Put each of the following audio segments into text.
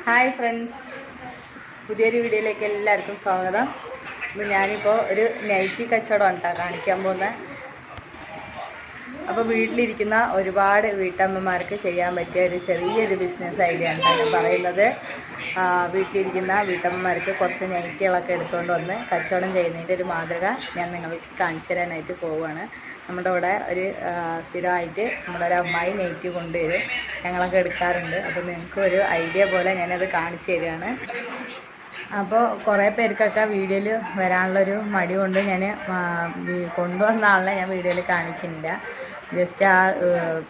Hi friends, പുതിയൊരു വീഡിയോയിലേക്ക് എല്ലാവർക്കും സ്വാഗതം. അപ്പോൾ ഞാനിപ്പോൾ ഒരു നൈറ്റി കച്ചവടം കാണിക്കാൻ പോകുന്നത്. അപ്പോൾ വീട്ടിലിരിക്കുന്ന ഒരുപാട് വീട്ടമ്മമാർക്ക് ചെയ്യാൻ പറ്റിയ ഒരു ചെറിയൊരു ബിസിനസ് ഐഡിയ ആണ് ഞാൻ പറയുന്നത്. വീട്ടിലിരിക്കുന്ന വീട്ടമ്മമാർക്ക് കുറച്ച് നൈറ്റികളൊക്കെ എടുത്തുകൊണ്ട് വന്ന് കച്ചവടം ചെയ്യുന്നതിൻ്റെ ഒരു മാതൃക ഞാൻ നിങ്ങൾക്ക് കാണിച്ചു തരാനായിട്ട് പോവുകയാണ്. നമ്മുടെ ഇവിടെ ഒരു സ്ഥിരമായിട്ട് നമ്മുടെ ഒരു അമ്മായി നൈറ്റി കൊണ്ടുവരും, ഞങ്ങളൊക്കെ എടുക്കാറുണ്ട്. അപ്പോൾ നിങ്ങൾക്ക് ഒരു ഐഡിയ പോലെ ഞാനത് കാണിച്ചു തരികയാണ്. അപ്പോൾ കുറേ പേർക്കൊക്കെ വീഡിയോയിൽ വരാനുള്ളൊരു മടി കൊണ്ട് ഞാൻ കൊണ്ടുവന്ന ആളെ ഞാൻ വീഡിയോയിൽ കാണിക്കുന്നില്ല. ജസ്റ്റ് ആ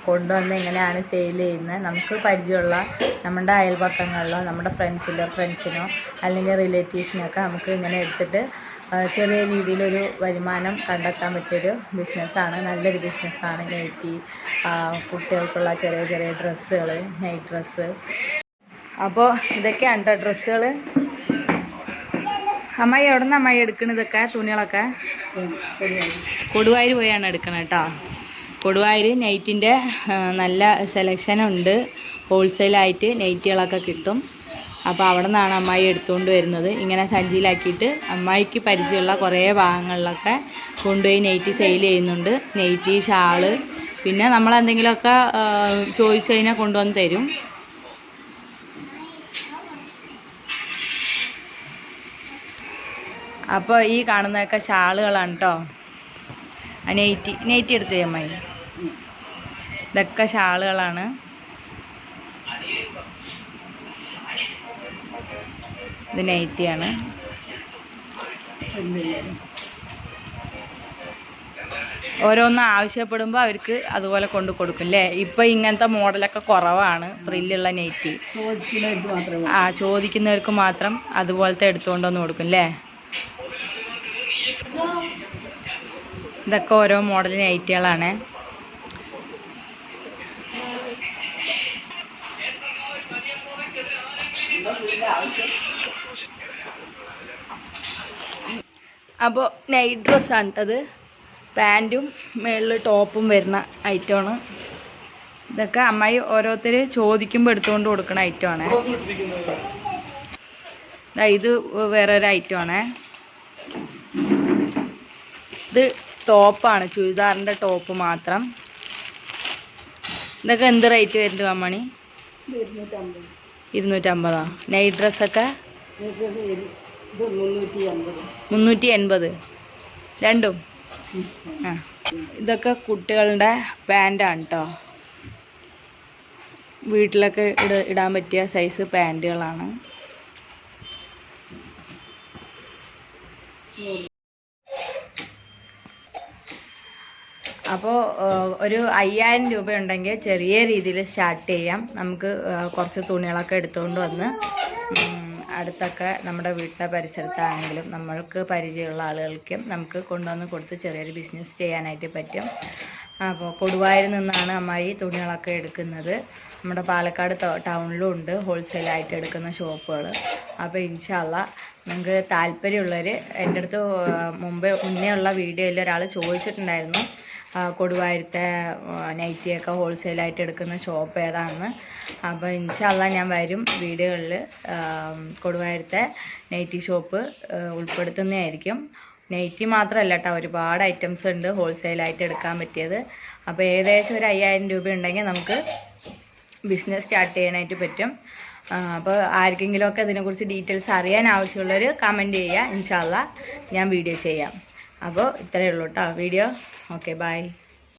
കൊണ്ടുവന്ന് എങ്ങനെയാണ് സെയിൽ ചെയ്യുന്നത്, നമുക്ക് പരിചയമുള്ള നമ്മുടെ അയൽപക്കങ്ങളിലോ നമ്മുടെ ഫ്രണ്ട്സിനോ അല്ലെങ്കിൽ റിലേറ്റീവ്സിനൊക്കെ നമുക്ക് ഇങ്ങനെ എടുത്തിട്ട് ചെറിയ രീതിയിലൊരു വരുമാനം കണ്ടെത്താൻ പറ്റിയൊരു ബിസിനസ്സാണ്. നല്ലൊരു ബിസിനസ്സാണ് നൈറ്റി. കുട്ടികൾക്കുള്ള ചെറിയ ചെറിയ ഡ്രസ്സുകൾ, നൈറ്റ് ഡ്രസ്സ്. അപ്പോൾ ഇതൊക്കെയാണ് കേട്ടോ ഡ്രസ്സുകൾ. അമ്മായി എവിടെ നിന്ന് അമ്മായി എടുക്കണതൊക്കെ തുണികളൊക്കെ? കൊടുവായൂർ പോയാണ് എടുക്കണം കേട്ടോ. കൊടുവായൂർ നൈറ്റിൻ്റെ നല്ല സെലക്ഷനുണ്ട്, ഹോൾസെയിലായിട്ട് നൈറ്റികളൊക്കെ കിട്ടും. അപ്പോൾ അവിടെ നിന്നാണ് അമ്മായി എടുത്തുകൊണ്ട് വരുന്നത്. ഇങ്ങനെ സഞ്ചിയിലാക്കിയിട്ട് അമ്മായിക്ക് പരിചയമുള്ള കുറേ ഭാഗങ്ങളിലൊക്കെ കൊണ്ടുപോയി നൈറ്റി സെയിൽ ചെയ്യുന്നുണ്ട്. നൈറ്റി, ഷാള്, പിന്നെ നമ്മളെന്തെങ്കിലുമൊക്കെ ചോദിച്ചു കഴിഞ്ഞാൽ കൊണ്ടുവന്ന് തരും. അപ്പോൾ ഈ കാണുന്നതൊക്കെ ഷാളുകളാണ് കേട്ടോ. നൈറ്റി എടുത്ത് അമ്മായി, ഇതൊക്കെ ഷാളുകളാണ്. ഇത് നൈറ്റിയാണ്. ഓരോന്ന് ആവശ്യപ്പെടുമ്പോൾ അവർക്ക് അതുപോലെ കൊണ്ട് കൊടുക്കും അല്ലേ. ഇപ്പം ഇങ്ങനത്തെ മോഡലൊക്കെ കുറവാണ്, ഫ്രില്ലുള്ള നൈറ്റി. ചോദിക്കുന്നവർക്ക് മാത്രം അതുപോലത്തെ എടുത്തുകൊണ്ടുവന്ന് കൊടുക്കും അല്ലേ. ഇതൊക്കെ ഓരോ മോഡൽ നൈറ്റികളാണ്. അപ്പോൾ നൈറ്റ് ഡ്രസ്സാണ് കേട്ടത്. പാൻറ്റും മുകളിൽ ടോപ്പും വരുന്ന ഐറ്റമാണ്. ഇതൊക്കെ അമ്മായി ഓരോരുത്തർ ചോദിക്കുമ്പോൾ എടുത്തുകൊണ്ട് കൊടുക്കുന്ന ഐറ്റമാണ്. ഇത് വേറൊരു ഐറ്റമാണ്. ഇത് ടോപ്പാണ്, ചുരിദാറിൻ്റെ ടോപ്പ് മാത്രം. ഇതൊക്കെ എന്ത് റേറ്റ് വരുന്നുണ്ട് അമ്മണി? 250. നൈറ്റ് ഡ്രസ്സൊക്കെ 380 രണ്ടും. ഇതൊക്കെ കുട്ടികളുടെ പാൻറ്റാണ് കേട്ടോ. വീട്ടിലൊക്കെ ഇടാൻ പറ്റിയ സൈസ് പാൻറ്റുകളാണ്. അപ്പോൾ ഒരു 5000 രൂപ ഉണ്ടെങ്കിൽ ചെറിയ രീതിയിൽ സ്റ്റാർട്ട് ചെയ്യാം. നമുക്ക് കുറച്ച് തുണികളൊക്കെ എടുത്തുകൊണ്ട് വന്ന് അടുത്തൊക്കെ നമ്മുടെ വീട്ടിലെ പരിസരത്താണെങ്കിലും നമ്മൾക്ക് പരിചയമുള്ള ആളുകൾക്കും നമുക്ക് കൊണ്ടുവന്ന് കൊടുത്ത് ചെറിയൊരു ബിസിനസ് ചെയ്യാനായിട്ട് പറ്റും. അപ്പോൾ കൊടുവായൂരിൽ നിന്നാണ് അമ്മായി തുണികളൊക്കെ എടുക്കുന്നത്. നമ്മുടെ പാലക്കാട് ടൗണിലും ഉണ്ട് ഹോൾസെയിലായിട്ട് എടുക്കുന്ന ഷോപ്പുകൾ. അപ്പോൾ ഇൻഷാ അല്ലാഹ് നിങ്ങൾക്ക് താല്പര്യമുള്ളവർ എൻ്റെ അടുത്ത് മുന്നേ ഉള്ള വീഡിയോയിൽ ഒരാൾ ചോദിച്ചിട്ടുണ്ടായിരുന്നു കൊടുവായൂരത്തെ നൈറ്റിയൊക്കെ ഹോൾസെയിലായിട്ട് എടുക്കുന്ന ഷോപ്പ് ഏതാണെന്ന്. അപ്പോൾ ഇൻഷാ അല്ലാഹ് ഞാൻ വരും വീഡിയോകളിൽ കൊടുവായൂരത്തെ നൈറ്റി ഷോപ്പ് ഉൾപ്പെടുത്തുന്നതായിരിക്കും. നൈറ്റി മാത്രമല്ല കേട്ടോ, ഒരുപാട് ഐറ്റംസ് ഉണ്ട് ഹോൾസെയിലായിട്ട് എടുക്കാൻ പറ്റിയത്. അപ്പോൾ ഏകദേശം ഒരു 5000 രൂപ ഉണ്ടെങ്കിൽ നമുക്ക് ബിസിനസ് സ്റ്റാർട്ട് ചെയ്യാനായിട്ട് പറ്റും. അപ്പോൾ ആർക്കെങ്കിലുമൊക്കെ ഇതിനെക്കുറിച്ച് ഡീറ്റെയിൽസ് അറിയാൻ ആവശ്യമുള്ളവർ കമൻറ്റ് ചെയ്യുക. ഇൻഷാ അല്ലാഹ് ഞാൻ വീഡിയോ ചെയ്യാം. അപ്പോൾ ഇത്രയേ ഉള്ളൂ കേട്ടോ വീഡിയോ. Okay, by.